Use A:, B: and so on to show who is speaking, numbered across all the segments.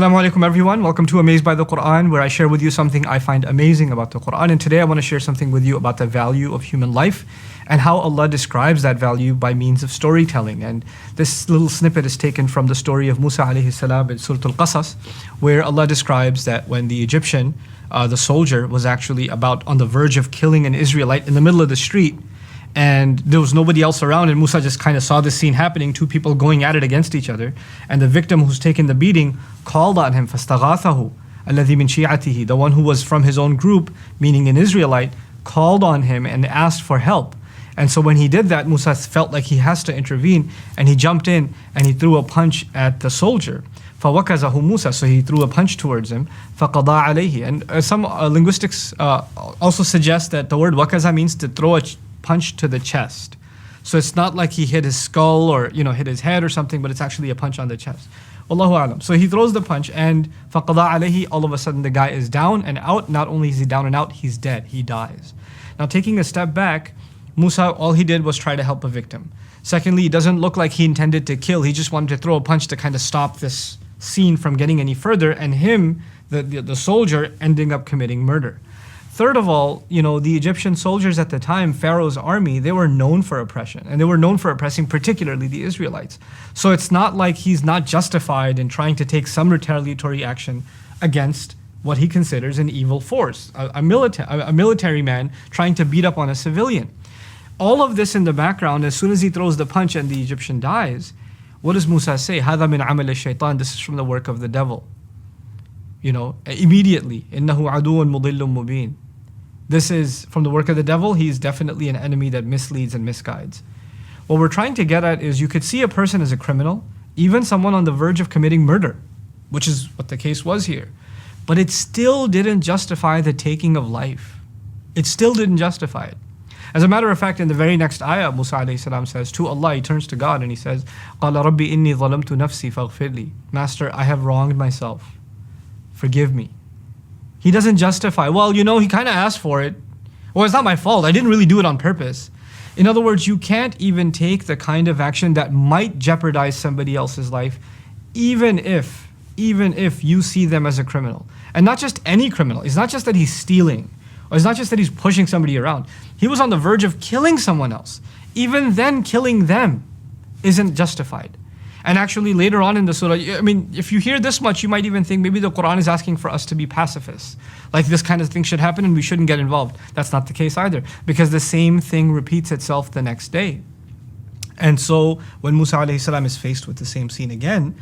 A: Assalamu alaikum everyone. Welcome to Amazed by the Quran, where I share with you something I find amazing about the Quran. And today I want to share something with you about the value of human life and how Allah describes that value by means of storytelling. And this little snippet is taken from the story of Musa alayhi salam in Surah Al-Qasas, where Allah describes that when the Egyptian, the soldier, was actually about on the verge of killing an Israelite in the middle of the street, and there was nobody else around, and Musa just kind of saw this scene happening, two people going at it against each other, and the victim who's taken the beating called on him, فَاسْتَغَاثَهُ الَّذِي مِنْ شِيعَتِهِ, the one who was from his own group, meaning an Israelite, called on him and asked for help. And so when he did that, Musa felt like he has to intervene, and he jumped in and he threw a punch at the soldier. فَوَكَزَهُ Musa, so he threw a punch towards him. فَقَضَى عَلَيْهِ, and some linguistics also suggest that the word wakaza means to throw a punch to the chest. So it's not like he hit his skull or hit his head or something, but it's actually a punch on the chest. Wallahu alam. So he throws the punch, and فَقَضَى عَلَيْهِ, all of a sudden the guy is down and out. Not only is he down and out, he's dead, he dies. Now taking a step back, Musa, all he did was try to help a victim. Secondly, it doesn't look like he intended to kill. He just wanted to throw a punch to kind of stop this scene from getting any further, and him, the soldier, ending up committing murder. Third of all, the Egyptian soldiers at the time, Pharaoh's army, they were known for oppression, and they were known for oppressing particularly the Israelites. So it's not like he's not justified in trying to take some retaliatory action against what he considers an evil force, a military man trying to beat up on a civilian. All of this in the background, as soon as he throws the punch and the Egyptian dies, what does Musa say? هَذَا مِنْ عَمَلِ الشَّيْطَانِ, this is from the work of the devil. Immediately, إِنَّهُ عَدُوٌ مُضِلٌّ مُبِينٌ. This is from the work of the devil. He's definitely an enemy that misleads and misguides. What we're trying to get at is you could see a person as a criminal, even someone on the verge of committing murder, which is what the case was here. But it still didn't justify the taking of life. It still didn't justify it. As a matter of fact, in the very next ayah, Musa alayhi salam says to Allah, he turns to God and he says, قَالَ رَبِّ إِنِّي ظَلَمْتُ نَفْسِي فَاغْفِرْ لِي. Master, I have wronged myself. Forgive me. He doesn't justify, he kind of asked for it. Well, it's not my fault. I didn't really do it on purpose. In other words, you can't even take the kind of action that might jeopardize somebody else's life, even if you see them as a criminal. And not just any criminal. It's not just that he's stealing, or it's not just that he's pushing somebody around. He was on the verge of killing someone else. Even then, killing them isn't justified. And actually later on in the surah, if you hear this much, you might even think maybe the Quran is asking for us to be pacifists. Like this kind of thing should happen and we shouldn't get involved. That's not the case either, because the same thing repeats itself the next day. And so when Musa alayhi salam is faced with the same scene again,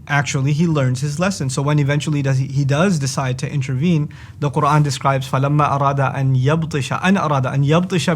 A: actually he learns his lesson. So when eventually he does decide to intervene, the Quran describes فَلَمَّا أَرَادَ أَنْ يَبْطِشَ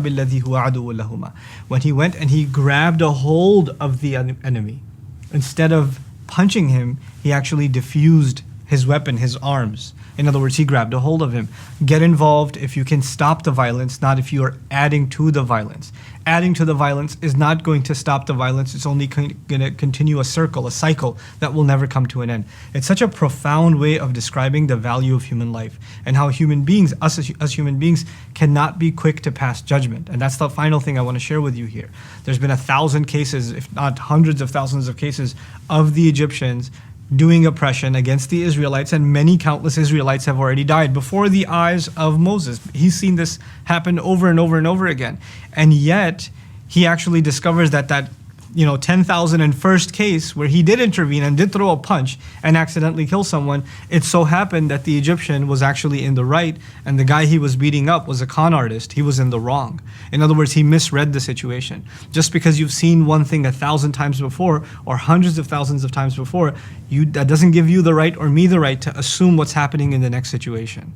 A: بِالَّذِي هُوَ عَدُوٌّ لَهُمَا. When he went and he grabbed a hold of the enemy, instead of punching him, he actually diffused his weapon, his arms. In other words, he grabbed a hold of him. Get involved if you can stop the violence, not if you are adding to the violence. Adding to the violence is not going to stop the violence. It's only going to continue a cycle that will never come to an end. It's such a profound way of describing the value of human life and how human beings, us as human beings, cannot be quick to pass judgment. And that's the final thing I want to share with you here. There's been 1,000 cases, if not hundreds of thousands of cases, of the Egyptians doing oppression against the Israelites, and many countless Israelites have already died before the eyes of Moses. He's seen this happen over and over and over again. And yet, he actually discovers that 10,001st case where he did intervene and did throw a punch and accidentally kill someone, it so happened that the Egyptian was actually in the right and the guy he was beating up was a con artist. He was in the wrong. In other words, he misread the situation. Just because you've seen one thing 1,000 times before or hundreds of thousands of times before, that doesn't give you the right or me the right to assume what's happening in the next situation.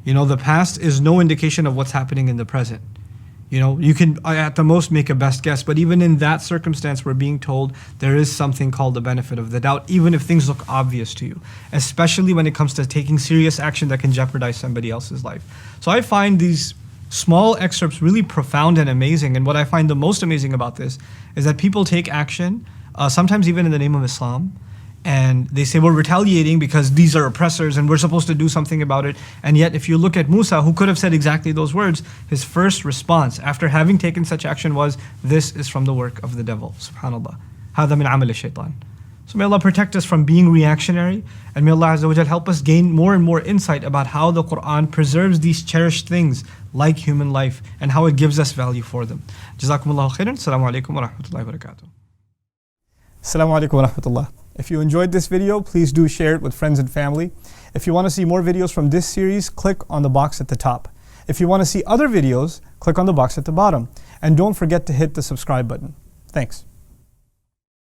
A: The past is no indication of what's happening in the present. You can at the most make a best guess, but even in that circumstance, we're being told there is something called the benefit of the doubt, even if things look obvious to you, especially when it comes to taking serious action that can jeopardize somebody else's life. So I find these small excerpts really profound and amazing. And what I find the most amazing about this is that people take action, sometimes even in the name of Islam, and they say we're retaliating because these are oppressors and we're supposed to do something about it. And yet if you look at Musa, who could have said exactly those words, his first response after having taken such action was, this is from the work of the devil. Subhanallah. هذا من عمل الشيطان. So may Allah protect us from being reactionary, and may Allah Azza wa Jal help us gain more and more insight about how the Qur'an preserves these cherished things like human life and how it gives us value for them. Jazakumullahu khairan. Assalamu alaikum wa rahmatullahi wa barakatuh.
B: Assalamu alaikum wa rahmatullah. If you enjoyed this video, please do share it with friends and family. If you want to see more videos from this series, click on the box at the top. If you want to see other videos, click on the box at the bottom. And don't forget to hit the subscribe button. Thanks.